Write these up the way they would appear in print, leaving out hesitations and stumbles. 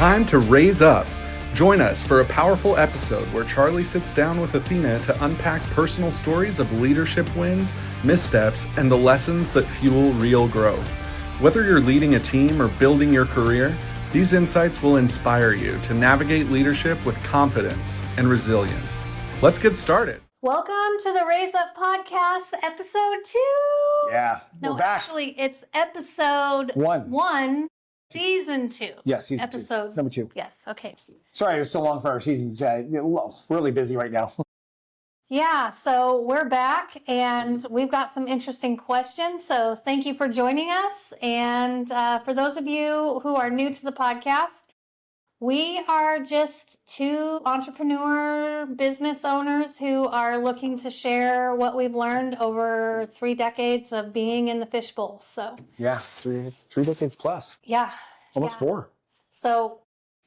time to raise up. Join us for a powerful episode where Charlie sits down with Athena to unpack personal stories of leadership wins, missteps, and the lessons that fuel real growth. Whether you're leading a team or building your career, these insights will inspire you to navigate leadership with confidence and resilience. Let's get started. Welcome to the Raise Up Podcast, episode 2. Yeah, No, we're back. actually, it's episode 1, season 2. Yes, season episode 2. Number 2. Yes, okay. Sorry, it was so long for our seasons. Really busy right now. Yeah, so we're back and we've got some interesting questions. So thank you for joining us. And for those of you who are new to the podcast, we are just 2 entrepreneur business owners who are looking to share what we've learned over 3 decades of being in the fishbowl. So Yeah, three decades plus. yeah. Almost 4. So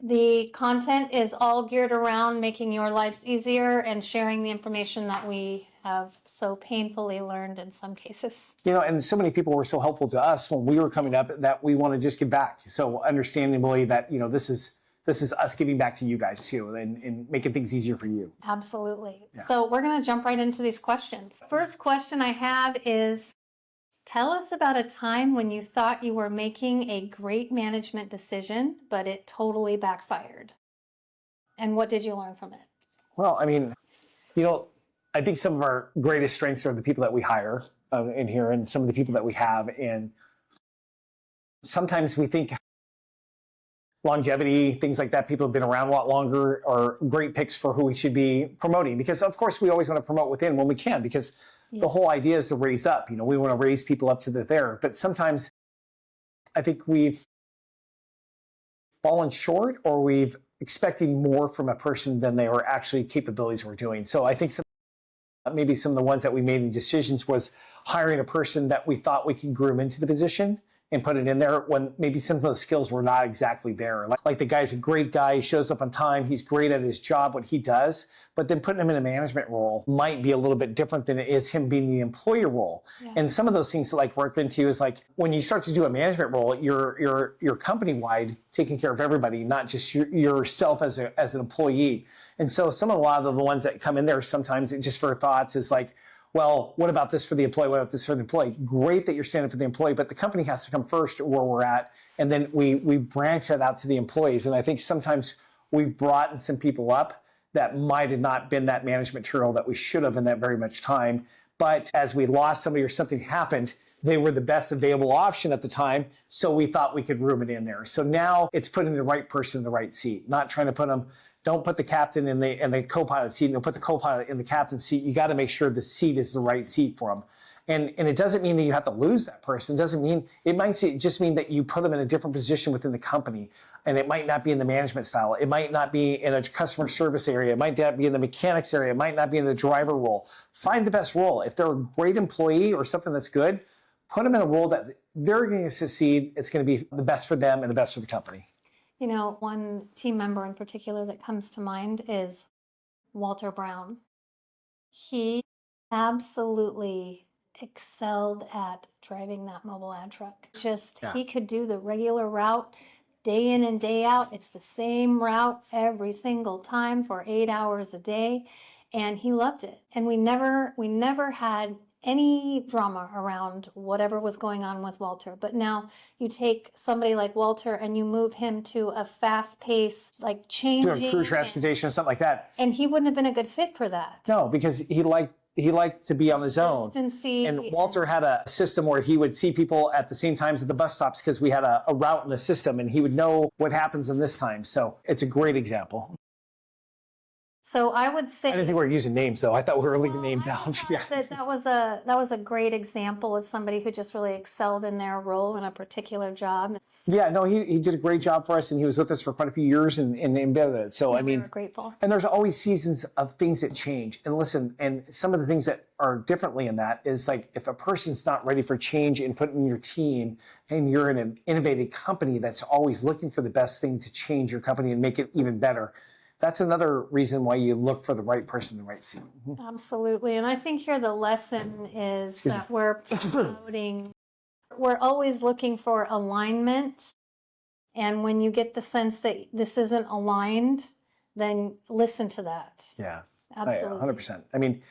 the content is all geared around making your lives easier and sharing the information that we have so painfully learned in some cases. You know, and so many people were so helpful to us when we were coming up that we want to just give back. So understandably that, you know, this is us giving back to you guys too and making things easier for you. Absolutely. Yeah. So we're going to jump right into these questions. First question I have is, tell us about a time when you thought you were making a great management decision, but it totally backfired. And what did you learn from it? Well, I mean, you know, I think some of our greatest strengths are the people that we hire in here and some of the people that we have. And sometimes we think longevity, things like that, people have been around a lot longer, are great picks for who we should be promoting. Because of course we always want to promote within when we can, because the whole idea is to raise up. You know, we want to raise people up to there. But sometimes I think we've fallen short, or we've expecting more from a person than they were actually capabilities we're doing. So I think maybe some of the ones that we made in decisions was hiring a person that we thought we could groom into the position and put it in there when maybe some of those skills were not exactly there. Like the guy's a great guy, he shows up on time, he's great at his job, what he does, but then putting him in a management role might be a little bit different than it is him being the employer role. Yeah. And some of those things to like work into is like when you start to do a management role, you're company-wide taking care of everybody, not just yourself as an employee. And so a lot of the ones that come in there sometimes just for thoughts is like, well, what about this for the employee? What about this for the employee? Great that you're standing for the employee, but the company has to come first where we're at. And then we branch that out to the employees. And I think sometimes we've brought in some people up that might have not been that management material that we should have in that very much time. But as we lost somebody or something happened, they were the best available option at the time. So we thought we could room it in there. So now it's putting the right person in the right seat, not trying to put them. Don't put the captain in the co-pilot seat. Don't put the co-pilot in the captain's seat. You got to make sure the seat is the right seat for them. And it doesn't mean that you have to lose that person. It doesn't mean, it might just mean that you put them in a different position within the company. And it might not be in the management style. It might not be in a customer service area. It might not be in the mechanics area. It might not be in the driver role. Find the best role. If they're a great employee or something that's good, put them in a role that they're going to succeed. It's going to be the best for them and the best for the company. You know, one team member in particular that comes to mind is Walter Brown. He absolutely excelled at driving that mobile ad truck. He could do the regular route day in and day out. It's the same route every single time for 8 hours a day. And he loved it. And we never had any drama around whatever was going on with Walter. But now you take somebody like Walter and you move him to a fast-paced, like changing crew transportation, something like that. And he wouldn't have been a good fit for that. No, because he liked to be on his own. And Walter had a system where he would see people at the same times at the bus stops because we had a route in the system and he would know what happens in this time. So it's a great example. So I would say, I didn't think we were using names, though. I thought we were leaving names out. Yeah. That was a great example of somebody who just really excelled in their role in a particular job. Yeah, no, he did a great job for us, and he was with us for quite a few years and embedded it. So, I mean, we're grateful. And there's always seasons of things that change. And listen, and some of the things that are differently in that is like if a person's not ready for change and put in your team, and you're in an innovative company that's always looking for the best thing to change your company and make it even better. That's another reason why you look for the right person in the right seat. Absolutely. And I think here the lesson is that we're promoting, we're always looking for alignment And when you get the sense that this isn't aligned, then listen to that. Yeah, Absolutely. 100%. I mean,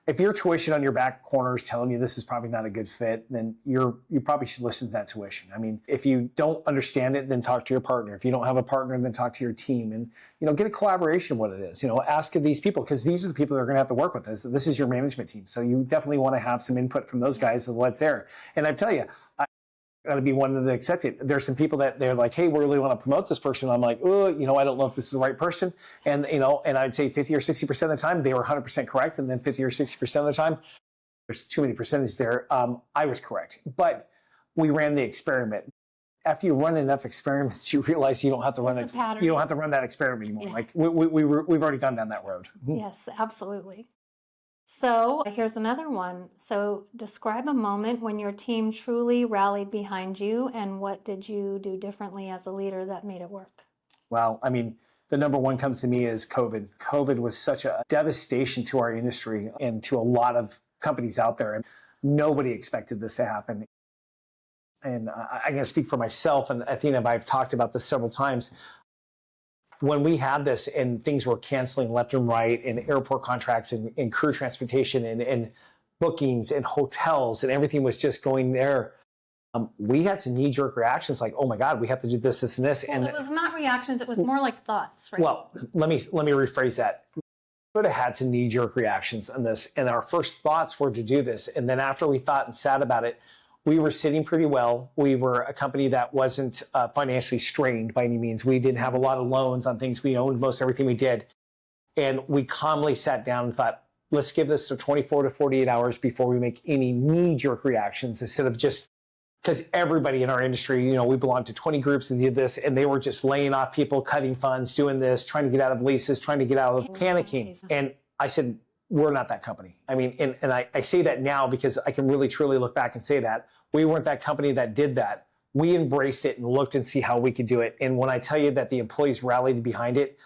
if your tuition on your back corner is telling you this is probably not a good fit, then you probably should listen to that tuition. I mean, if you don't understand it, then talk to your partner. If you don't have a partner, then talk to your team and, get a collaboration of what it is. Ask these people, because these are the people that are going to have to work with this. This is your management team. So you definitely want to have some input from those guys of what's there. And I tell you, got to be one of the accepted. There's some people that they're like, hey, we really want to promote this person. I'm like, oh, I don't know if this is the right person. And, and I'd say 50 or 60% of the time, they were 100% correct. And then 50 or 60% of the time, there's too many percentages there. I was correct. But we ran the experiment. After you run enough experiments, you realize you don't have to run it. You don't have to run that experiment anymore. Yeah. Like we've already gone down that road. Yes, absolutely. So here's another one. So describe a moment when your team truly rallied behind you, and what did you do differently as a leader that made it work? Well, I mean, the number one comes to me is COVID. COVID was such a devastation to our industry and to a lot of companies out there. And nobody expected this to happen. And I'm going to speak for myself, and Athena and I have talked about this several times. When we had this and things were canceling left and right, and airport contracts and crew transportation and bookings and hotels and everything was just going there, we had some knee-jerk reactions like, oh my God, we have to do this, this, and this. Well, and it was not reactions, it was more like thoughts, right? Well, let me rephrase that. We could have had some knee-jerk reactions on this, and our first thoughts were to do this. And then after we thought and sat about it, we were sitting pretty well. We were a company that wasn't financially strained by any means. We didn't have a lot of loans on things. We owned most everything we did. And we calmly sat down and thought, let's give this to 24 to 48 hours before we make any knee-jerk reactions, instead of just, because everybody in our industry, we belonged to 20 groups and did this, and they were just laying off people, cutting funds, doing this, trying to get out of leases, trying to get out of panicking. And I said, we're not that company. I mean, and I say that now because I can really, truly look back and say that. We weren't that company that did that. We embraced it and looked and see how we could do it. And when I tell you that the employees rallied behind it,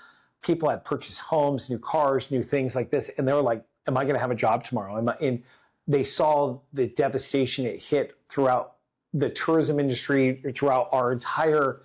people had purchased homes, new cars, new things like this. And they were like, am I going to have a job tomorrow? And they saw the devastation it hit throughout the tourism industry, throughout our entire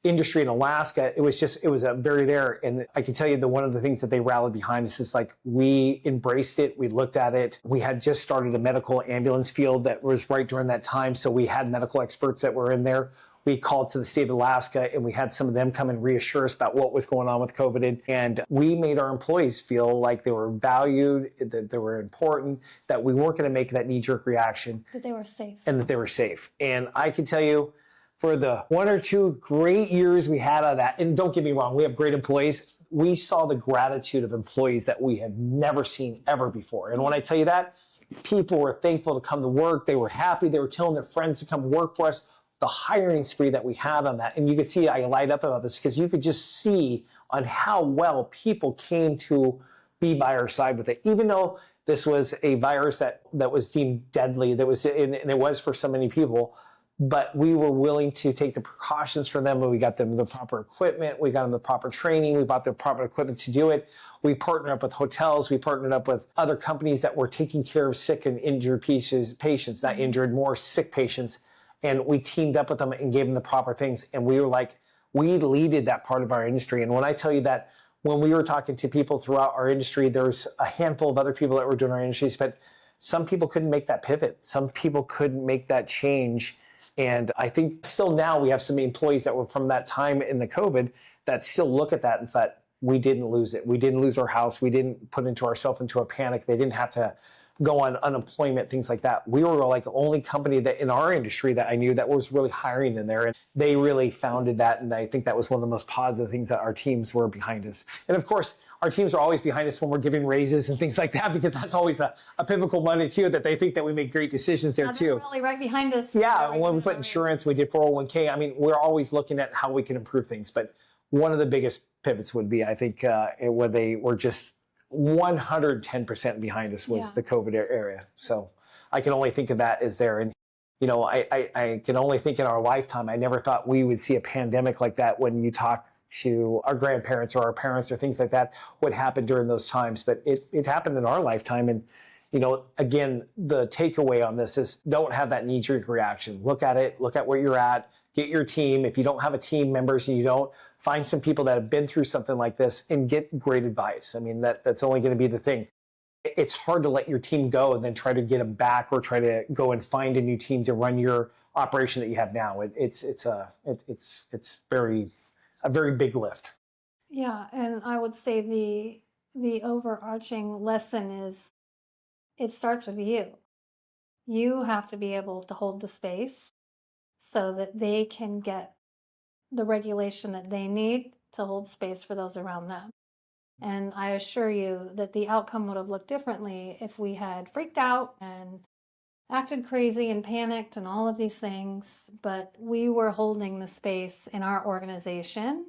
industry in Alaska. It was a very there. And I can tell you that one of the things that they rallied behind is just like, we embraced it. We looked at it. We had just started a medical ambulance field that was right during that time. So we had medical experts that were in there. We called to the state of Alaska, and we had some of them come and reassure us about what was going on with COVID. And we made our employees feel like they were valued, that they were important, that we weren't going to make that knee-jerk reaction. That they were safe. And that they were safe. And I can tell you, for the 1 or 2 great years we had of that, and don't get me wrong, we have great employees. We saw the gratitude of employees that we had never seen ever before. And when I tell you that, people were thankful to come to work. They were happy. They were telling their friends to come work for us. The hiring spree that we had on that. And you could see I light up about this because you could just see on how well people came to be by our side with it. Even though this was a virus that was deemed deadly, and it was for so many people, but we were willing to take the precautions for them. We got them the proper equipment. We got them the proper training. We bought the proper equipment to do it. We partnered up with hotels. We partnered up with other companies that were taking care of sick and injured patients, not injured, more sick patients. And we teamed up with them and gave them the proper things. And we were like, we leaded that part of our industry. And when I tell you that, when we were talking to people throughout our industry, there was a handful of other people that were doing our industries, but some people couldn't make that pivot. Some people couldn't make that change. And I think still now we have some employees that were from that time in the COVID that still look at that and thought, we didn't lose it. We didn't lose our house. We didn't put ourselves into a panic. They didn't have to go on unemployment, things like that. We were like the only company that in our industry that I knew that was really hiring in there. And they really founded that. And I think that was one of the most positive things that our teams were behind us. And of course, our teams are always behind us when we're giving raises and things like that, because that's always a pivotal money too, that they think that we make great decisions there too. They're really right behind us. Yeah, right, when we put insurance, we did 401k. I mean, we're always looking at how we can improve things. But one of the biggest pivots would be, I think, when they were just 110% behind us was the COVID area. So I can only think of that as there. And, I can only think in our lifetime, I never thought we would see a pandemic like that. When you talk to our grandparents or our parents or things like that, what happened during those times. But it happened in our lifetime. And Again, the takeaway on this is don't have that knee-jerk reaction. Look at it, look at where you're at, get your team. If you don't have a team members and you don't, find some people that have been through something like this and get great advice. I mean, that's only going to be the thing. It's hard to let your team go and then try to get them back or try to go and find a new team to run your operation that you have now. It's a very big lift. Yeah, and I would say the overarching lesson is it starts with you. You have to be able to hold the space so that they can get the regulation that they need to hold space for those around them. And I assure you that the outcome would have looked differently if we had freaked out and acted crazy and panicked and all of these things, but we were holding the space in our organization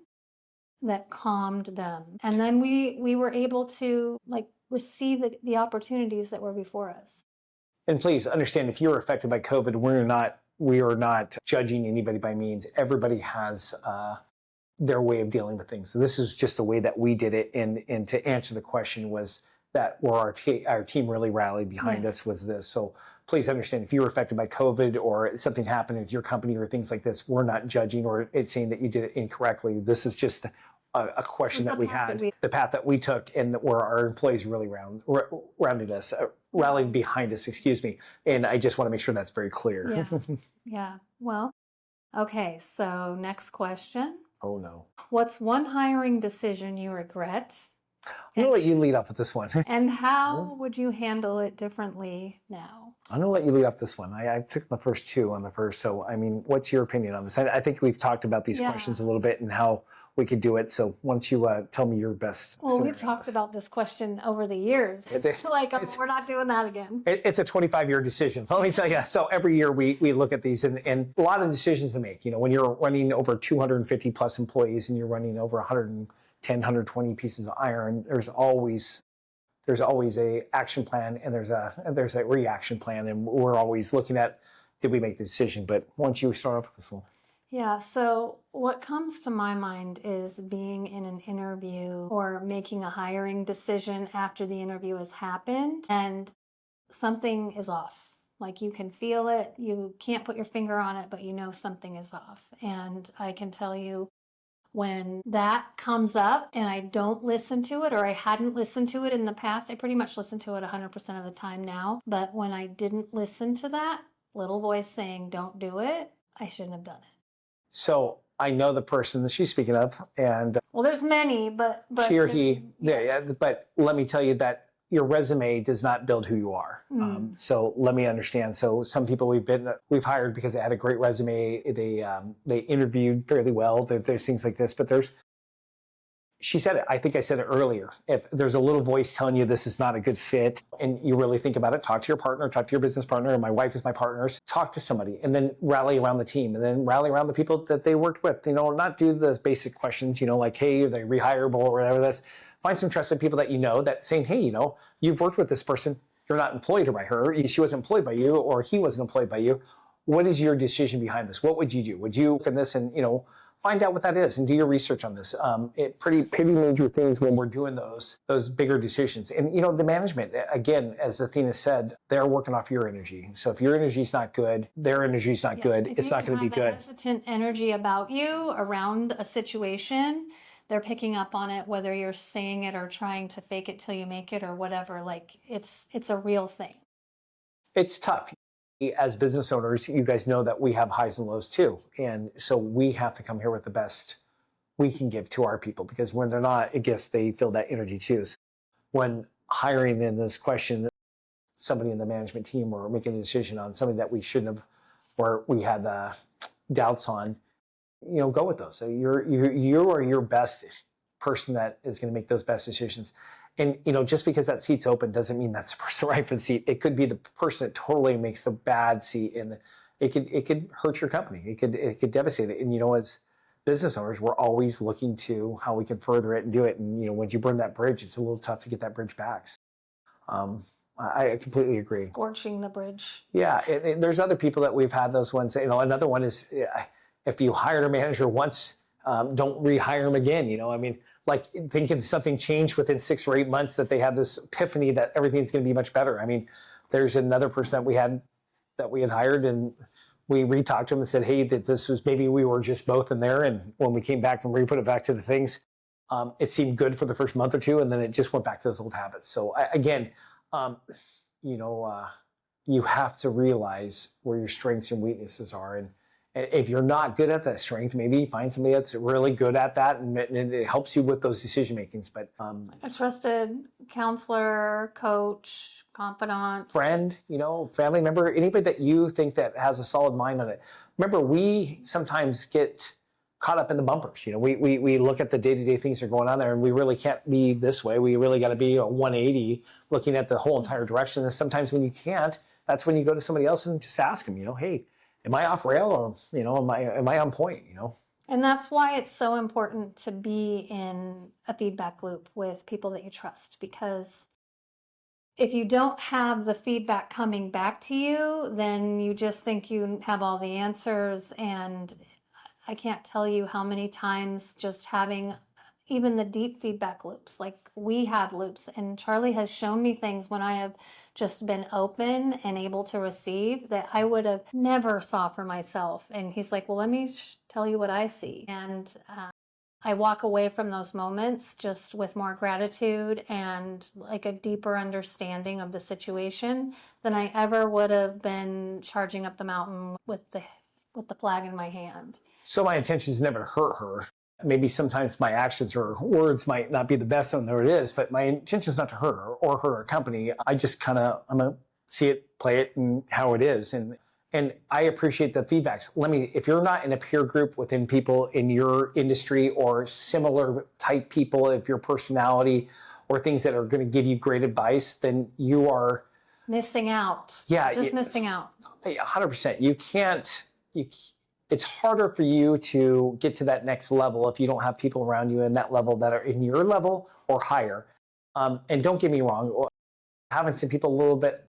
that calmed them. And then we were able to receive the opportunities that were before us. And please understand, if you're affected by COVID, we are not judging anybody by means. Everybody has their way of dealing with things. So this is just the way that we did it. And to answer the question was that where our team really rallied behind us was this. So please understand, if you were affected by COVID or something happened with your company or things like this, we're not judging or it's saying that you did it incorrectly. This is just a question that we had, the path that we took, and where our employees really rallied behind us, excuse me. And I just want to make sure that's very clear. Yeah. Yeah. Well, okay. So next question. Oh no. What's one hiring decision you regret? I'm going to let you lead off with this one. And how would you handle it differently now? I'm going to let you lead off this one. I took the first two on the first. So, I mean, what's your opinion on this? I think we've talked about these questions a little bit and how we could do it. So why don't you tell me your best Well, we've talked about this question over the years. We're not doing that again. It's a 25-year decision. Let me tell you. So every year we look at these and a lot of decisions to make. When you're running over 250 plus employees and you're running over 110, 120 pieces of iron, there's always a action plan and there's a reaction plan. And we're always looking at, did we make the decision? But why don't you start off with this one? Yeah, so what comes to my mind is being in an interview or making a hiring decision after the interview has happened and something is off. Like you can feel it, you can't put your finger on it, but you know something is off. And I can tell you when that comes up and I don't listen to it or I hadn't listened to it in the past, I pretty much listen to it 100% of the time now. But when I didn't listen to that little voice saying, don't do it, I shouldn't have done it. So I know the person that she's speaking of, and well, there's many, but she or he. Yes. Yeah, but let me tell you that your resume does not build who you are. So let me understand. So some people we've hired because they had a great resume. They interviewed fairly well. There's things like this, but she said it. I think I said it earlier. If there's a little voice telling you this is not a good fit and you really think about it, talk to your partner, talk to your business partner. My wife is my partner. Talk to somebody and then rally around the team and then rally around the people that they worked with. Not do the basic questions, like, hey, are they rehireable or whatever this. Find some trusted people that that saying, hey, you've worked with this person. You're not employed by her. She wasn't employed by you or he wasn't employed by you. What is your decision behind this? What would you do? Would you look at this and, find out what that is and do your research on this. Pretty major things when we're doing those bigger decisions. And, the management, again, as Athena said, they're working off your energy. So if your energy's not good, their energy's not good, it's not going to be good. If you have a hesitant energy about you around a situation, they're picking up on it, whether you're saying it or trying to fake it till you make it or whatever. It's a real thing. It's tough. As business owners, you guys know that we have highs and lows too. And so we have to come here with the best we can give to our people because when they're not, I guess they feel that energy too. So when hiring in this question, somebody in the management team or making a decision on something that we shouldn't have or we had doubts on, go with those. So you are your best person that is going to make those best decisions. And, just because that seat's open doesn't mean that's the person right for the seat. It could be the person that totally makes the bad seat and it could hurt your company. It could devastate it. And, as business owners, we're always looking to how we can further it and do it. And, when you burn that bridge, it's a little tough to get that bridge back. So, I completely agree. Scorching the bridge. Yeah. And there's other people that we've had those ones. Another one is if you hired a manager once, Don't rehire them again. I mean, like thinking something changed within 6 or 8 months that they have this epiphany that everything's going to be much better. I mean, there's another person that we had hired, and we re-talked to him and said, hey, that this was, maybe we were just both in there. And when we came back and re-put it back to the things, it seemed good for the first month or two, and then it just went back to those old habits. So again, you have to realize where your strengths and weaknesses are. And if you're not good at that strength, maybe find somebody that's really good at that, and it helps you with those decision makings. But A trusted counselor, coach, confidant, friend, family member, anybody that you think that has a solid mind on it. Remember, we sometimes get caught up in the bumpers. We look at the day-to-day things that are going on there, and we really can't be this way. We really got to be a 180, looking at the whole entire direction. And sometimes when you can't, that's when you go to somebody else and just ask them, hey, am I off rail, or am I on point? And that's why it's so important to be in a feedback loop with people that you trust, because if you don't have the feedback coming back to you, then you just think you have all the answers. And I can't tell you how many times just having even the deep feedback loops, like we have loops, and Charlie has shown me things when I have just been open and able to receive that I would have never saw for myself. And he's like, well, let me tell you what I see. And I walk away from those moments just with more gratitude and like a deeper understanding of the situation than I ever would have been charging up the mountain with the flag in my hand. So my intention is never to hurt her. Maybe sometimes my actions or words might not be the best, and there it is, but my intention is not to hurt her or hurt our company. I just I'm going to see it, play it, and how it is. And I appreciate the feedbacks. If you're not in a peer group within people in your industry or similar type people, if your personality or things that are going to give you great advice, then you are missing out. Yeah. Missing out. 100%. It's harder for you to get to that next level if you don't have people around you in that level that are in your level or higher. And don't get me wrong, I haven't seen people a little bit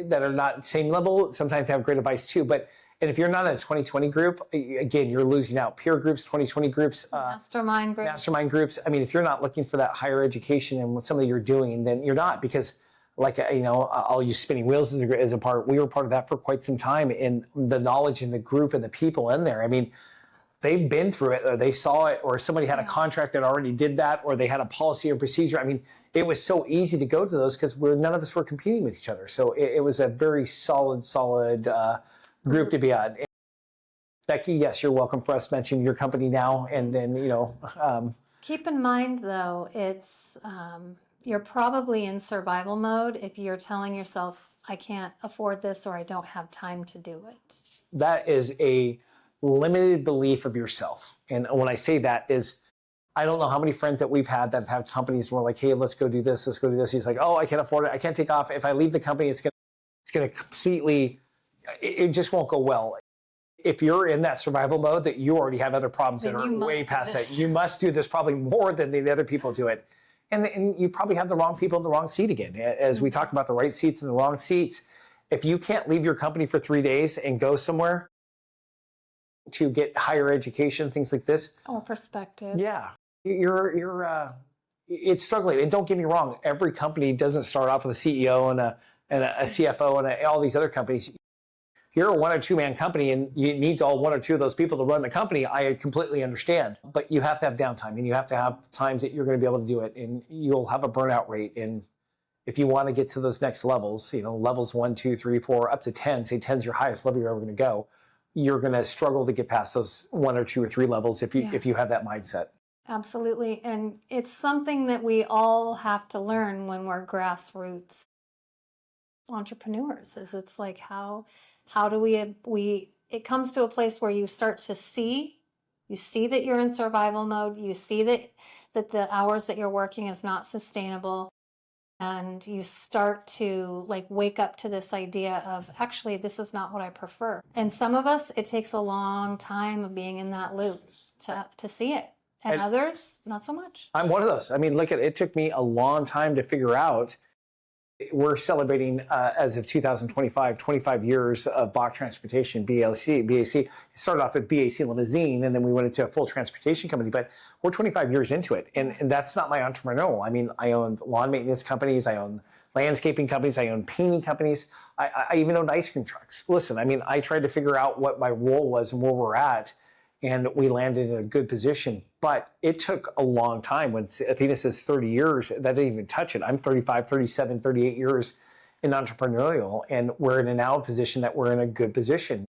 that are not same level sometimes have great advice too. And if you're not in a 2020 group, again, you're losing out. Peer groups, 2020 groups, mastermind groups. I mean, if you're not looking for that higher education and what something you're doing, then you're not, because I'll use spinning wheels as a part. We were part of that for quite some time, in the knowledge in the group and the people in there. I mean, they've been through it, or they saw it, or somebody had a contract that already did that, or they had a policy or procedure. I mean, it was so easy to go to those because none of us were competing with each other. So it was a very solid group to be on. And Becky, yes, you're welcome for us mentioning your company now. And then, keep in mind though, it's, you're probably in survival mode if you're telling yourself, I can't afford this, or I don't have time to do it. That is a limited belief of yourself. And when I say that is, I don't know how many friends that we've had that have had companies where like, hey, let's go do this. He's like, oh, I can't afford it. I can't take off. If I leave the company, it's going to completely, it just won't go well. If you're in that survival mode, that you already have other problems that are way past that. You must do this probably more than the other people do it. And you probably have the wrong people in the wrong seat again. As we talked about the right seats and the wrong seats, if you can't leave your company for 3 days and go somewhere to get higher education, things like this. Or perspective. Yeah. It's struggling. And don't get me wrong, every company doesn't start off with a CEO and a CFO and all these other companies. You're a 1 or 2 man company, and it needs all 1 or 2 of those people to run the company. I completely understand, but you have to have downtime, and you have to have times that you're going to be able to do it, and you'll have a burnout rate. And if you want to get to those next levels, levels 1, 2, 3, 4, up to 10, say 10 is your highest level you're ever going to go, you're going to struggle to get past those 1 or 2 or 3 levels if you have that mindset. Absolutely. And it's something that we all have to learn when we're grassroots entrepreneurs. It's like, how do we it comes to a place where you start to see that you're in survival mode, you see that the hours that you're working is not sustainable, and you start to wake up to this idea of, actually, this is not what I prefer. And some of us, it takes a long time of being in that loop to see it. And others, not so much. I'm one of those. I mean, it took me a long time to figure out We're celebrating, as of 2025, 25 years of Bach Transportation, BAC. It started off at BAC Limousine, and then we went into a full transportation company, but we're 25 years into it. And that's not my entrepreneurial. I mean, I own lawn maintenance companies, I own landscaping companies, I own painting companies, I even own ice cream trucks. Listen, I mean, I tried to figure out what my role was and where we're at, and we landed in a good position. But it took a long time. When Athena says 30 years, that didn't even touch it. I'm 35, 37, 38 years in entrepreneurial, and we're in a now position that we're in a good position.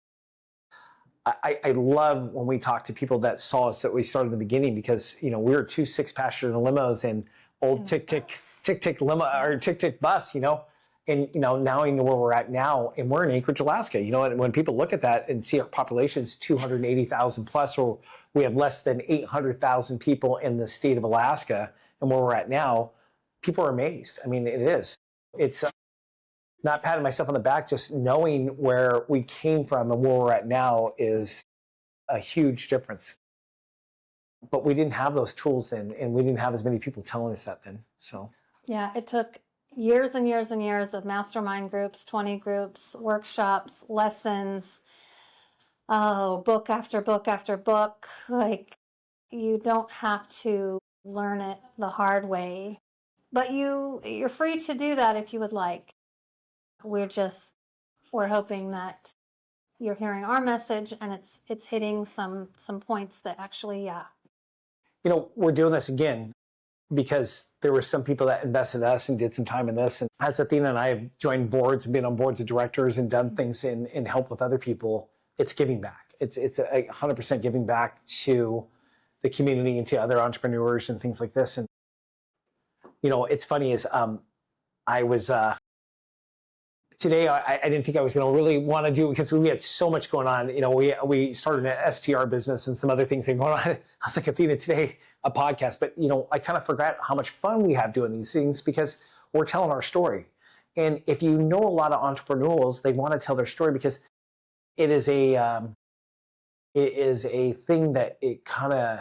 I love when we talk to people that saw us, that we started in the beginning, because, we were 2 6-passenger limos and old tick limo or tick bus, and now you know where we're at now, and we're in Anchorage, Alaska. And when people look at that and see our population's 280,000 plus, or we have less than 800,000 people in the state of Alaska, and where we're at now, people are amazed. I mean, it is. It's not patting myself on the back, just knowing where we came from and where we're at now is a huge difference. But we didn't have those tools then, and we didn't have as many people telling us that then. So yeah, it took years and years and years of mastermind groups, 20 groups, workshops, lessons, book after book after book. Like, you don't have to learn it the hard way, but you're free to do that if you would like. We're hoping that you're hearing our message, and it's hitting some points that actually, we're doing this again because there were some people that invested in us and did some time in this. And as Athena and I have joined boards and been on boards of directors and done things in help with other people, it's giving back. It's 100% giving back to the community and to other entrepreneurs and things like this. And, it's funny is I was... Today, I didn't think I was going to really want to do it because we had so much going on. We started an STR business and some other things going on. I was like, Athena, today, a podcast. But, I kind of forgot how much fun we have doing these things because we're telling our story. And if you know a lot of entrepreneurs, they want to tell their story because it is a thing that it kind of,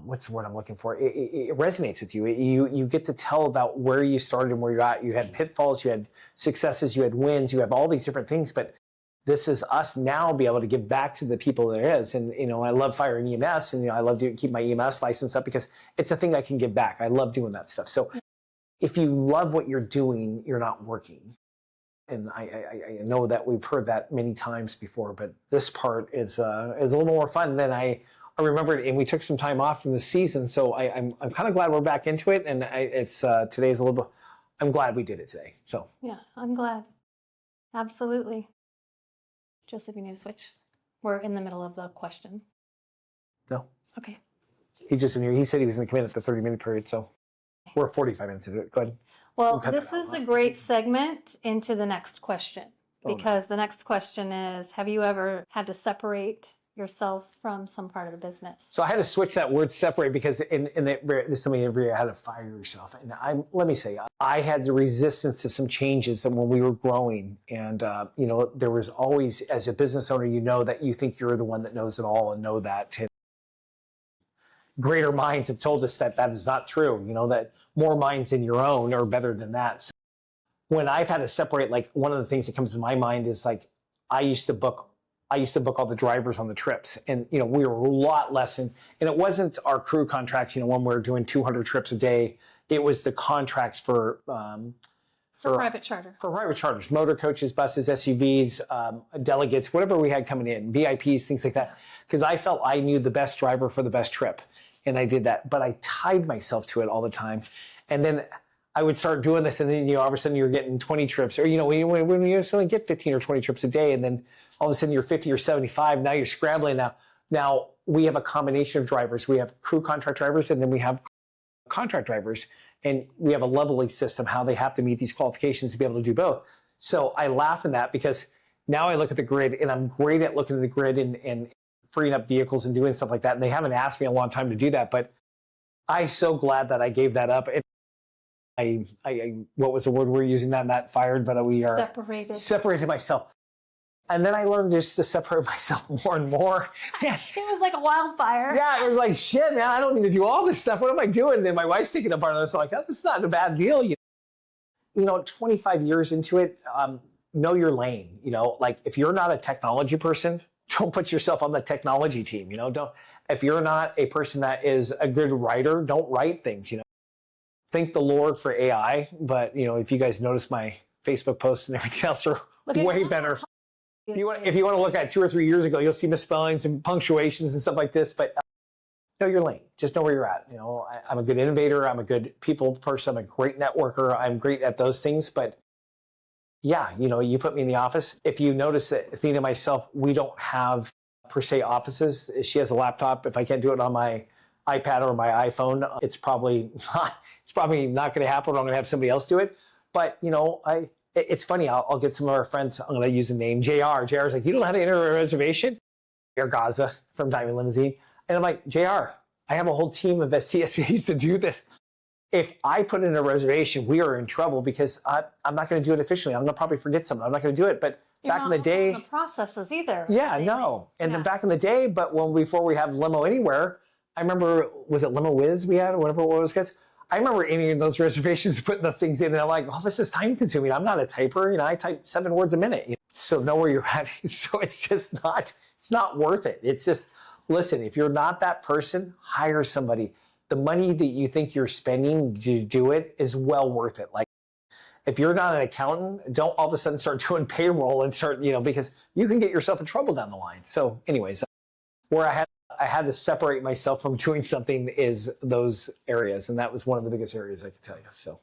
what's the word I'm looking for? It resonates with you. You get to tell about where you started and where you're at. You had pitfalls, you had successes, you had wins, you have all these different things. But this is us now be able to give back to the people there is. And, I love firing EMS, and, I love to keep my EMS license up because it's a thing I can give back. I love doing that stuff. So if you love what you're doing, you're not working. And I know that we've heard that many times before, but this part is a little more fun than I remember it, and we took some time off from the season, so I'm kind of glad we're back into it. And today's a little bit. I'm glad we did it today. So yeah, I'm glad. Absolutely. Joseph, you need to switch. We're in the middle of the question. No. Okay. He's just in here. He said he was going to come in at the 30-minute period, so we're 45 minutes into it. Go ahead. Well, this is a great segment into the next question, because the next question is: have you ever had to separate yourself from some part of the business? So I had to switch that word separate because there's somebody every year had to fire yourself. And let me say, I had the resistance to some changes when we were growing. And, there was always, as a business owner, that you think you're the one that knows it all and know that. And greater minds have told us that is not true, that more minds than your own are better than that. So when I've had to separate, like, one of the things that comes to my mind is, like, I used to book all the drivers on the trips, and we were a lot less and it wasn't our crew contracts, when we were doing 200 trips a day. It was the contracts for private charter. For private charters, motor coaches, buses, SUVs, delegates, whatever we had coming in, VIPs, things like that. Because I felt I knew the best driver for the best trip, and I did that. But I tied myself to it all the time, and then I would start doing this, and then all of a sudden you're getting 20 trips, or when you only get 15 or 20 trips a day, and then all of a sudden you're 50 or 75. Now you're scrambling. Now we have a combination of drivers. We have crew contract drivers, and then we have contract drivers, and we have a leveling system how they have to meet these qualifications to be able to do both. So I laugh in that because now I look at the grid, and I'm great at looking at the grid and freeing up vehicles and doing stuff like that. And they haven't asked me in a long time to do that, but I'm so glad that I gave that up. I what was the word we're using? Not fired, but we are separated myself. And then I learned just to separate myself more and more. It was like a wildfire. Yeah, it was like, shit, man, I don't need to do all this stuff. What am I doing? Then my wife's taking a part of this. I'm like, oh, this is not a bad deal. 25 years into it, know your lane. Like if you're not a technology person, don't put yourself on the technology team. If you're not a person that is a good writer, don't write things. Thank the Lord for AI, but if you guys notice my Facebook posts and everything else are way better. If you want to look at 2 or 3 years ago, you'll see misspellings and punctuations and stuff like this. But know your lane. Just know where you're at. I'm a good innovator. I'm a good people person. I'm a great networker. I'm great at those things. But yeah, you put me in the office. If you notice that Athena and myself, we don't have per se offices. She has a laptop. If I can't do it on my iPad or my iPhone, it's probably not going to happen. I'm going to have somebody else do it. But it's funny. I'll get some of our friends. I'm going to use the name JR. JR's like, you don't know how to enter a reservation? JR Gaza from Diamond Limousine. And I'm like, JR, I have a whole team of CSAs to do this. If I put in a reservation, we are in trouble because I'm not going to do it efficiently. I'm going to probably forget something. I'm not going to do it. But You're back in the day, the processes either. Yeah, no. And then back in the day, but before we have Limo Anywhere, I remember, was it Limo Whiz we had or whatever it was, guys? I remember entering those reservations, putting those things in, and I'm like, this is time consuming. I'm not a typer. I type 7 words a minute. So know where you're at. So it's just not worth it. It's just, listen, if you're not that person, hire somebody. The money that you think you're spending to do it is well worth it. Like, if you're not an accountant, don't all of a sudden start doing payroll and start, because you can get yourself in trouble down the line. So anyways, where I had to separate myself from doing something is those areas. And that was one of the biggest areas I could tell you. So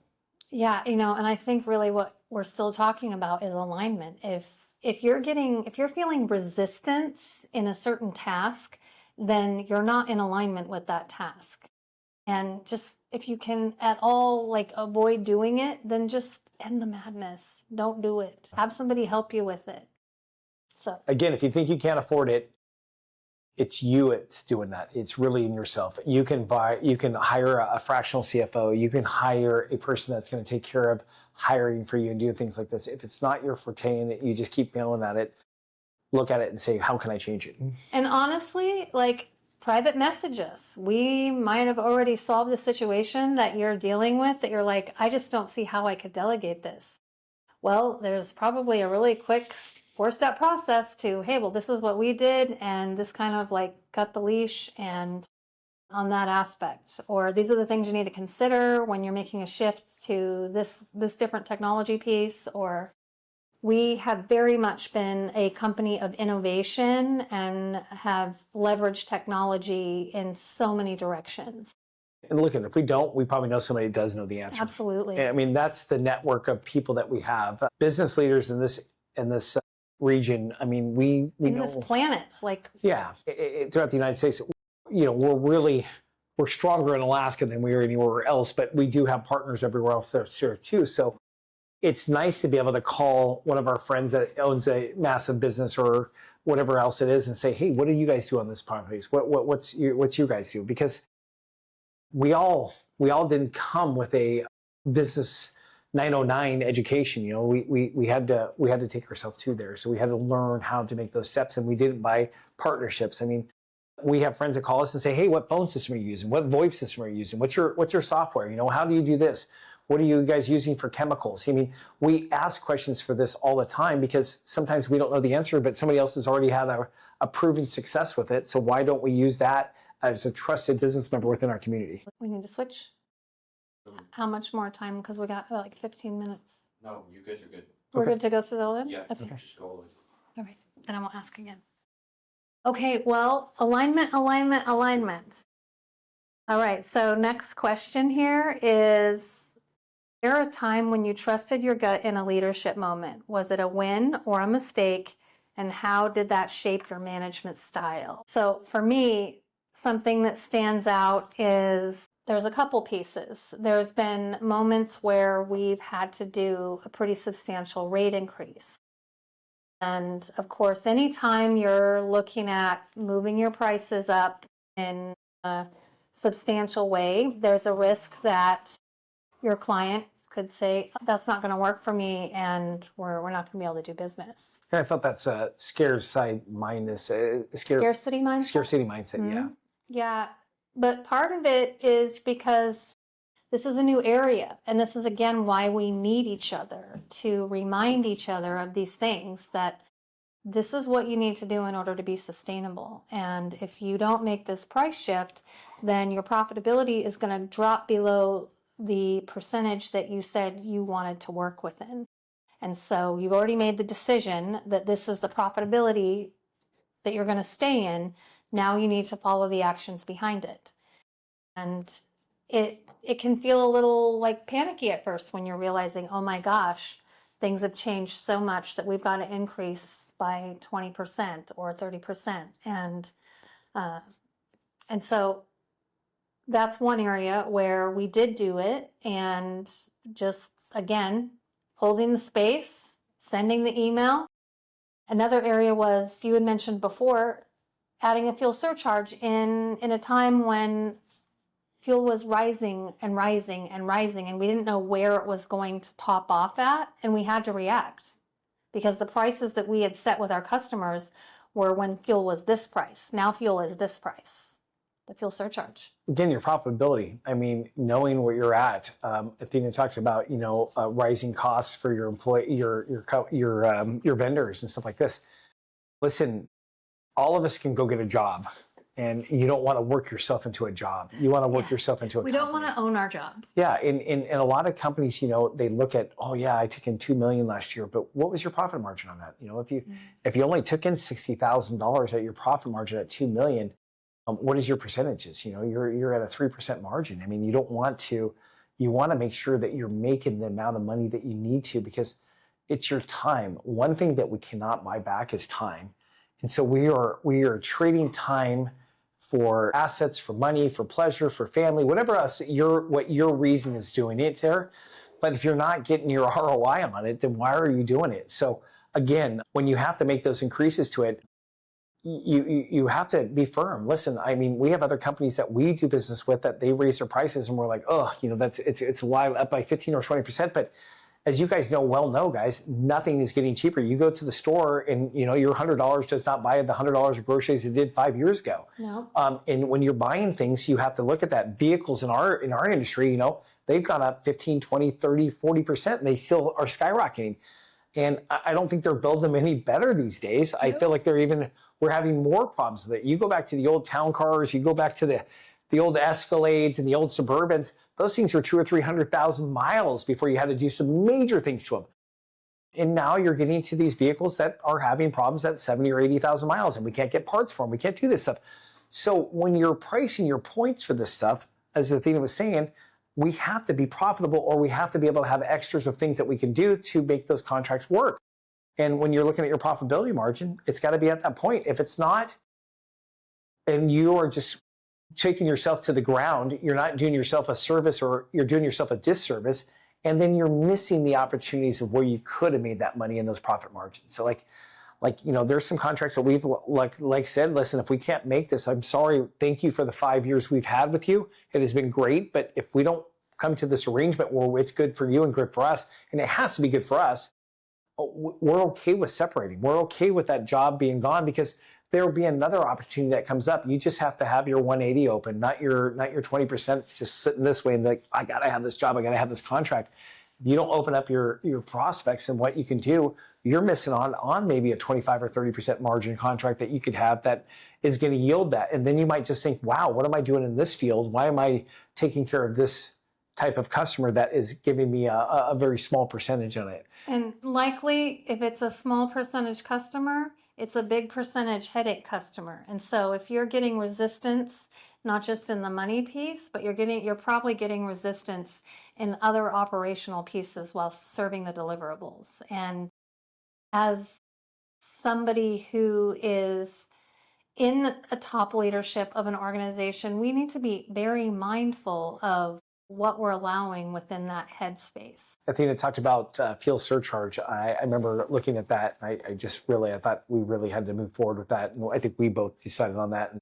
yeah, and I think really what we're still talking about is alignment. If you're feeling resistance in a certain task, then you're not in alignment with that task. And just, if you can at all avoid doing it, then just end the madness. Don't do it. Have somebody help you with it. So again, if you think you can't afford it, it's you that's doing that. It's really in yourself. You can hire a fractional CFO. You can hire a person that's going to take care of hiring for you and do things like this. If it's not your forte and you just keep failing at it, look at it and say, how can I change it? And honestly, private message us. We might have already solved the situation that you're dealing with, that you're like, I just don't see how I could delegate this. Well, there's probably a really quick 4-step process to, hey, well, this is what we did, and this kind of cut the leash and on that aspect. Or these are the things you need to consider when you're making a shift to this different technology piece. Or we have very much been a company of innovation and have leveraged technology in so many directions. And look, if we don't, we probably know somebody that does know the answer. Absolutely. And I mean, that's the network of people that we have. Business leaders in this region. I mean, we in know this planet, throughout the United States, we're stronger in Alaska than we are anywhere else, but we do have partners everywhere else there too. So it's nice to be able to call one of our friends that owns a massive business or whatever else it is and say, hey, what do you guys do on this property? What's you guys do? Because we all didn't come with a business 909 education. We had to take ourselves to there. So we had to learn how to make those steps, and we did it by partnerships. I mean, we have friends that call us and say, hey, what phone system are you using? What VoIP system are you using? What's your software? How do you do this? What are you guys using for chemicals? I mean, we ask questions for this all the time because sometimes we don't know the answer, but somebody else has already had a proven success with it. So why don't we use that as a trusted business member within our community? We need to switch. How much more time? Because we got 15 minutes. No, you guys are good. We're good to go to the all in? Yeah, Okay. just go all in. All right. Then I won't ask again. Okay, well, alignment. All right, so next question here is there a time when you trusted your gut in a leadership moment? Was it a win or a mistake? And how did that shape your management style? So for me, something that stands out is there's a couple pieces. There's been moments where we've had to do a pretty substantial rate increase. And of course, anytime you're looking at moving your prices up in a substantial way, there's a risk that your client could say, that's not going to work for me, and we're not going to be able to do business. I felt that's a scarcity mindset. Scarcity mindset? Scarcity mindset, yeah. Yeah, but part of it is because this is a new area. And this is, again, why we need each other, to remind each other of these things, that this is what you need to do in order to be sustainable. And if you don't make this price shift, then your profitability is going to drop below the percentage that you said you wanted to work within. And so you've already made the decision that this is the profitability that you're going to stay in. Now you need to follow the actions behind it. And it can feel a little like panicky at first when you're realizing, oh my gosh, things have changed so much that we've got to increase by 20% or 30%. And so that's one area where we did do it, and just, again, holding the space, sending the email. Another area was, you had mentioned before, adding a fuel surcharge in a time when fuel was rising and rising and rising, and we didn't know where it was going to top off at, and we had to react because the prices that we had set with our customers were when fuel was this price. Now fuel is this price, the fuel surcharge. Again, your profitability. I mean, knowing where you're at. Athena talks about, rising costs for your employee, your vendors and stuff like this. Listen, all of us can go get a job. And you don't want to work yourself into a job. You want to work yourself into a We company. don't want to own our job. Yeah, in a lot of companies, they look at, oh yeah, I took in $2 million last year, but what was your profit margin on that? If you only took in $60,000 at your profit margin at $2 million, what is your percentages? You're at a 3% margin. I mean, you want to make sure that you're making the amount of money that you need to, because it's your time. One thing that we cannot buy back is time. And so we are trading time for assets, for money, for pleasure, for family, whatever else what your reason is doing it there. But if you're not getting your ROI on it, then why are you doing it? So again, when you have to make those increases to it, you have to be firm. Listen, I mean, we have other companies that we do business with that they raise their prices and we're like, oh, it's why up by 15 or 20%. But as you guys know, guys, nothing is getting cheaper. You go to the store and, your $100 does not buy the $100 of groceries it did 5 years ago. No. And when you're buying things, you have to look at that. Vehicles in our industry, they've gone up 15, 20, 30, 40%, and they still are skyrocketing. And I don't think they're building them any better these days. I feel like we're having more problems with it. You go back to the old town cars, you go back to the old Escalades and the old Suburbans. Those things were 200,000 or 300,000 miles before you had to do some major things to them. And now you're getting to these vehicles that are having problems at 70 or 80,000 miles, and we can't get parts for them. We can't do this stuff. So when you're pricing your points for this stuff, as Athena was saying, we have to be profitable, or we have to be able to have extras of things that we can do to make those contracts work. And when you're looking at your profitability margin, it's got to be at that point. If it's not, and you are just taking yourself to the ground, you're not doing yourself a service, or you're doing yourself a disservice, and then you're missing the opportunities of where you could have made that money in those profit margins. So there's some contracts that we've like said, listen, if we can't make this, I'm sorry, thank you for the 5 years we've had with you. It has been great, but if we don't come to this arrangement where it's good for you and good for us, and it has to be good for us, we're okay with separating. We're okay with that job being gone, because there will be another opportunity that comes up. You just have to have your 180 open, not your 20% just sitting this way and like, I got to have this job, I got to have this contract. If you don't open up your prospects and what you can do, you're missing on maybe a 25 or 30% margin contract that you could have that is going to yield that. And then you might just think, wow, what am I doing in this field? Why am I taking care of this type of customer that is giving me a very small percentage on it? And likely, if it's a small percentage customer, it's a big percentage headache customer. And so if you're getting resistance, not just in the money piece, but you're probably getting resistance in other operational pieces while serving the deliverables. And as somebody who is in a top leadership of an organization, we need to be very mindful of what we're allowing within that headspace. Athena talked about fuel surcharge. I remember looking at that. I thought we really had to move forward with that. And I think we both decided on that. And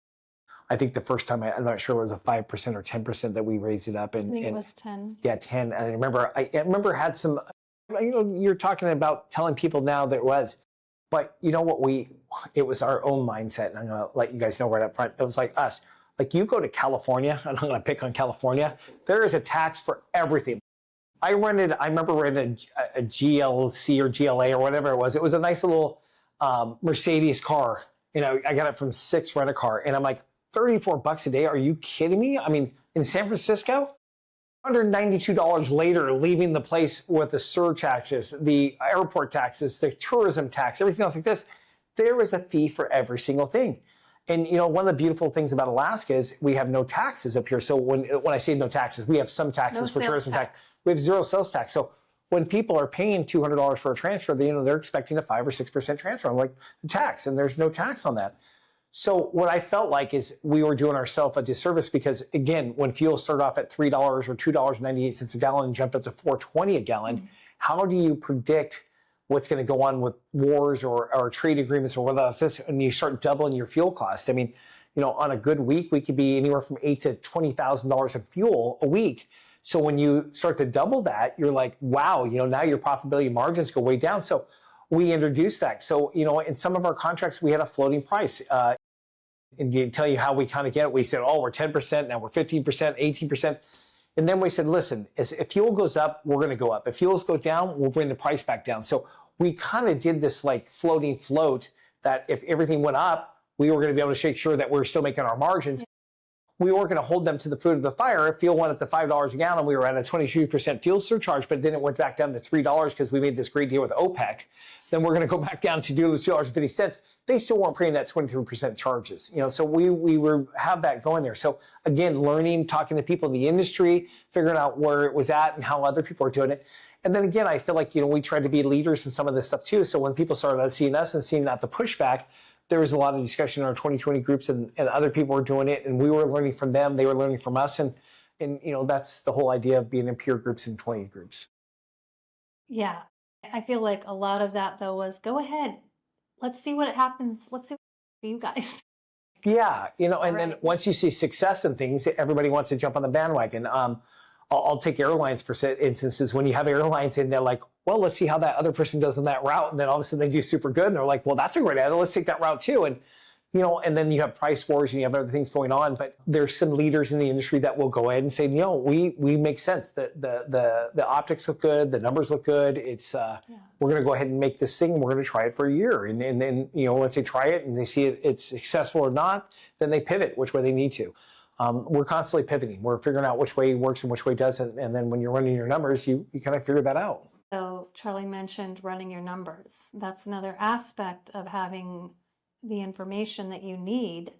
I think the first time, I'm not sure it was a 5% or 10% that we raised it up. And, I think it was 10. Yeah, 10. And I remember had some, you're talking about telling people now that it was, but you know what, it was our own mindset. And I'm going to let you guys know right up front. It was like us. Like you go to California, and I'm going to pick on California, there is a tax for everything. I remember renting a GLC or GLA or whatever it was. It was a nice little Mercedes car. You know, I got it from Six Rent-A-Car, and I'm like, $34 a day? Are you kidding me? I mean, in San Francisco, $192 later, leaving the place with the surtaxes, the airport taxes, the tourism tax, everything else like this, there was a fee for every single thing. And you know, one of the beautiful things about Alaska is we have no taxes up here. So when I say no taxes, we have some taxes for tourism tax. We have zero sales tax. So when people are paying $200 for a transfer, they're expecting a 5 or 6% transfer. I'm like, tax, and there's no tax on that. So what I felt like is we were doing ourselves a disservice because, again, when fuel started off at $3 or $2.98 a gallon and jumped up to $4.20 a gallon, how do you predict what's going to go on with wars or trade agreements or whether it's this, and you start doubling your fuel costs? I mean, you know, on a good week, we could be anywhere from $8,000 to $20,000 of fuel a week. So when you start to double that, you're like, wow, you know, now your profitability margins go way down. So we introduced that. So, you know, in some of our contracts, we had a floating price. And to tell you how we kind of get it, we said, oh, we're 10%, now we're 15%, 18%. And then we said, listen, if fuel goes up, we're going to go up. If fuels go down, we'll bring the price back down. So we kind of did this like floating float that if everything went up, we were going to be able to make sure that we're still making our margins. We weren't going to hold them to the foot of the fire. If fuel went up to $5 a gallon, we were at a 22% fuel surcharge, but then it went back down to $3 because we made this great deal with OPEC. Then we're going to go back down to $2.50. They still weren't paying that 23% charges. You know, so we have that going there. So again, learning, talking to people in the industry, figuring out where it was at and how other people are doing it. And then again, I feel like, you know, we tried to be leaders in some of this stuff too. So when people started seeing us and seeing that the pushback, there was a lot of discussion in our 2020 groups and other people were doing it, and we were learning from them, they were learning from us, and you know, that's the whole idea of being in peer groups and 20 groups. Yeah. I feel like a lot of that though was go ahead. Let's see what happens. Let's see what you guys. Yeah, you know, and Right. then once you see success in things, everybody wants to jump on the bandwagon. I'll take airlines for instances. When you have airlines and they're like, well, let's see how that other person does on that route. And then all of a sudden they do super good. And they're like, well, that's a great idea. Let's take that route too. And, you know, and then you have price wars and you have other things going on. But there's some leaders in the industry that will go ahead and say, you know, we make sense. The optics look good. The numbers look good. It's we're going to go ahead and make this thing. And we're going to try it for a year. And then, you know, once they try it and they see it's successful or not, then they pivot which way they need to. We're constantly pivoting. We're figuring out which way works and which way doesn't. And then when you're running your numbers, you kind of figure that out. So Charlie mentioned running your numbers. That's another aspect of having the information that you need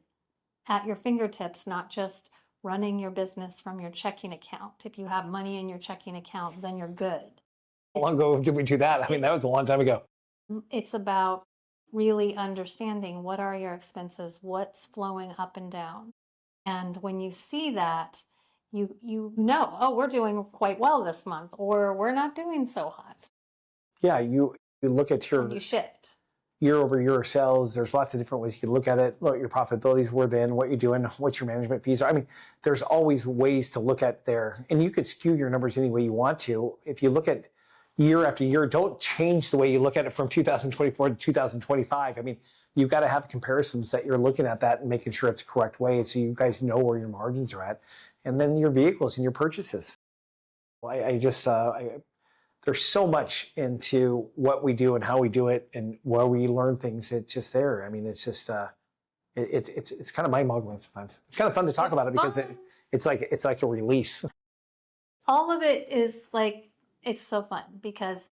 at your fingertips, not just running your business from your checking account. If you have money in your checking account, then you're good. How long ago did we do that? I mean, that was a long time ago. It's about really understanding what are your expenses, what's flowing up and down. And when you see that, you know, oh, we're doing quite well this month, or we're not doing so hot. Yeah, you look at your And you shift. year-over-year sales. There's lots of different ways you can look at it. Look at your profitabilities were then, what you're doing, what your management fees are. I mean, there's always ways to look at there. And you could skew your numbers any way you want to. If you look at year after year, don't change the way you look at it from 2024 to 2025. I mean, you've got to have comparisons that you're looking at that and making sure it's the correct way so you guys know where your margins are at. And then your vehicles and your purchases. There's so much into what we do and how we do it and where we learn things. It's just there. I mean, it's just it's kind of mind-boggling sometimes. It's kind of fun to talk about it because it's like a release. All of it is like, it's so fun because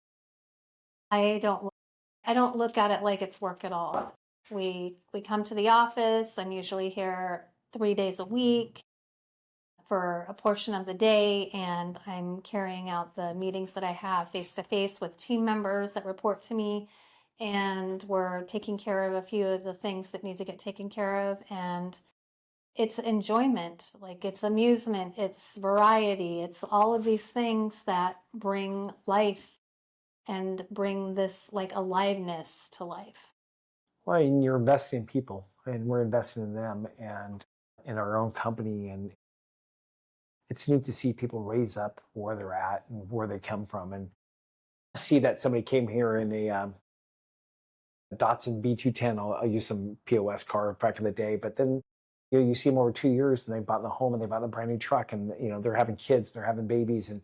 I don't look at it like it's work at all. We come to the office. I'm usually here 3 days a week for a portion of the day, and I'm carrying out the meetings that I have face-to-face with team members that report to me, and we're taking care of a few of the things that need to get taken care of, and it's enjoyment, like it's amusement, it's variety, it's all of these things that bring life and bring this like aliveness to life. Well, and you're investing in people, and we're investing in them and in our own company, and it's neat to see people raise up where they're at and where they come from, and see that somebody came here in a Datsun B210. I'll use some POS car back in the day, but then You see them over 2 years, and they bought the home, and they bought a brand new truck, and they're having kids, they're having babies, and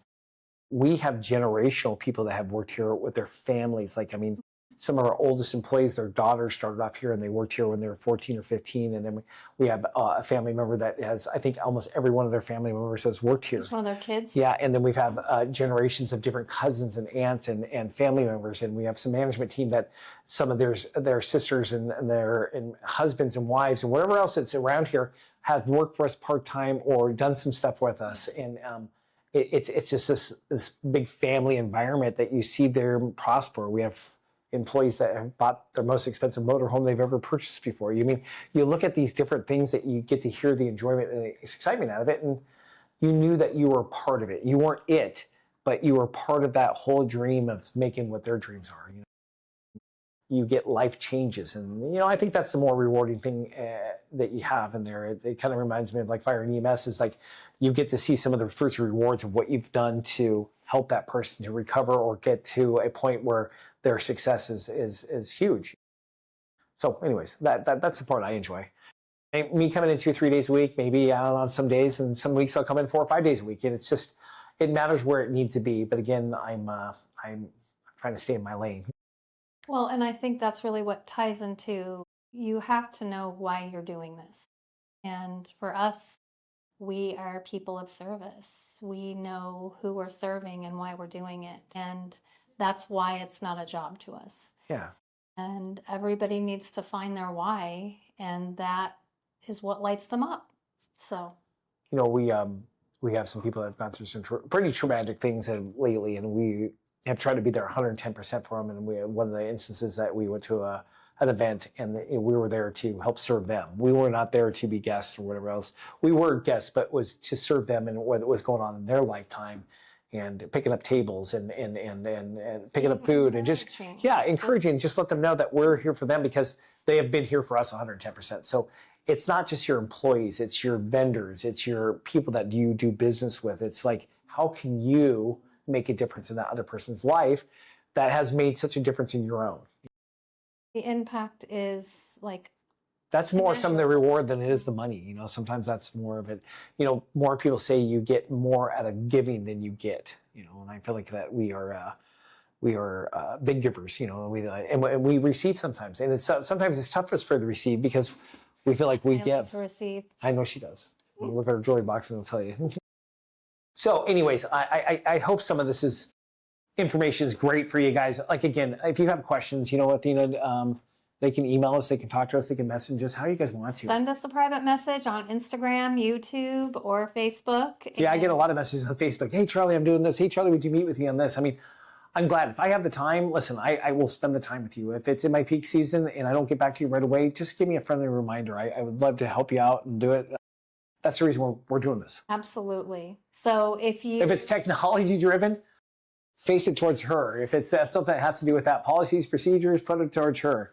we have generational people that have worked here with their families. Like, I mean, some of our oldest employees, their daughters started off here and they worked here when they were 14 or 15. And then we have a family member that has, I think almost every one of their family members has worked here. Just one of their kids? Yeah, and then we've had generations of different cousins and aunts and family members. And we have some management team that some of their sisters and their husbands and wives and wherever else that's around here have worked for us part-time or done some stuff with us. And it's just this big family environment that you see there prosper. We have employees that have bought their most expensive motorhome they've ever purchased before. You look at these different things that you get to hear the enjoyment and the excitement out of it, and you knew that you were part of it. You weren't it, but you were part of that whole dream of making what their dreams are. You get life changes, and I think that's the more rewarding thing that you have in there. It kind of reminds me of like fire and EMS. Is like you get to see some of the fruits and rewards of what you've done to help that person to recover or get to a point where their success is huge. So anyways, that's the part I enjoy. Me coming in 2 or 3 days a week, maybe on some days, and some weeks I'll come in 4 or 5 days a week. And it's just, it matters where it needs to be. But again, I'm trying to stay in my lane. Well, and I think that's really what ties into, you have to know why you're doing this. And for us, we are people of service. We know who we're serving and why we're doing it. And that's why it's not a job to us. Yeah. And everybody needs to find their why, and that is what lights them up. So, we have some people that have gone through some pretty traumatic things lately, and we have tried to be there 110% for them. And one of the instances that we went to an event, and we were there to help serve them. We were not there to be guests or whatever else. We were guests, but was to serve them and what was going on in their lifetime, and picking up tables and picking up food and just encouraging. Just let them know that we're here for them because they have been here for us 110%. So it's not just your employees, it's your vendors, it's your people that you do business with. It's like, how can you make a difference in that other person's life that has made such a difference in your own? The impact is like, that's more some of the reward than it is the money. Sometimes that's more of it. More people say you get more out of giving than you get. And I feel like that we are big givers. And we receive sometimes, and sometimes it's tough for us to receive because we feel like we give. To receive. I know she does. Look at her jewelry box and I'll tell you. So, anyways, I hope some of this information is great for you guys. Like, again, if you have questions, Athena, they can email us, they can talk to us, they can message us, how you guys want to. Send us a private message on Instagram, YouTube, or Facebook. Yeah, I get a lot of messages on Facebook. Hey, Charlie, I'm doing this. Hey, Charlie, would you meet with me on this? I mean, I'm glad. If I have the time, listen, I will spend the time with you. If it's in my peak season and I don't get back to you right away, just give me a friendly reminder. I would love to help you out and do it. That's the reason we're doing this. Absolutely. So if it's technology driven, face it towards her. If it's something that has to do with that, policies, procedures, put it towards her.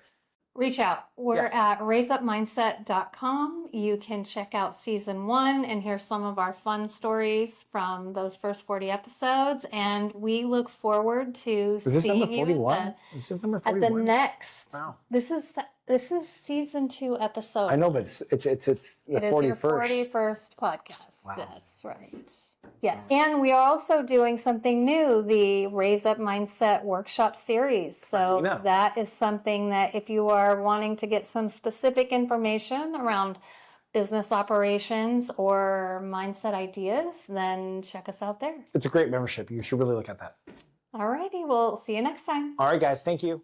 Reach out. We're at raiseupmindset.com. You can check out season 1 and hear some of our fun stories from those first 40 episodes. And we look forward to seeing you at the next. Wow. This is season 2 episode. I know, but it's the 41st. Your 41st podcast. Wow. That's right. Yes. And we are also doing something new, the Raise Up Mindset Workshop Series. So that is something that if you are wanting to get some specific information around business operations or mindset ideas, then check us out there. It's a great membership. You should really look at that. All righty. We'll see you next time. All right, guys. Thank you.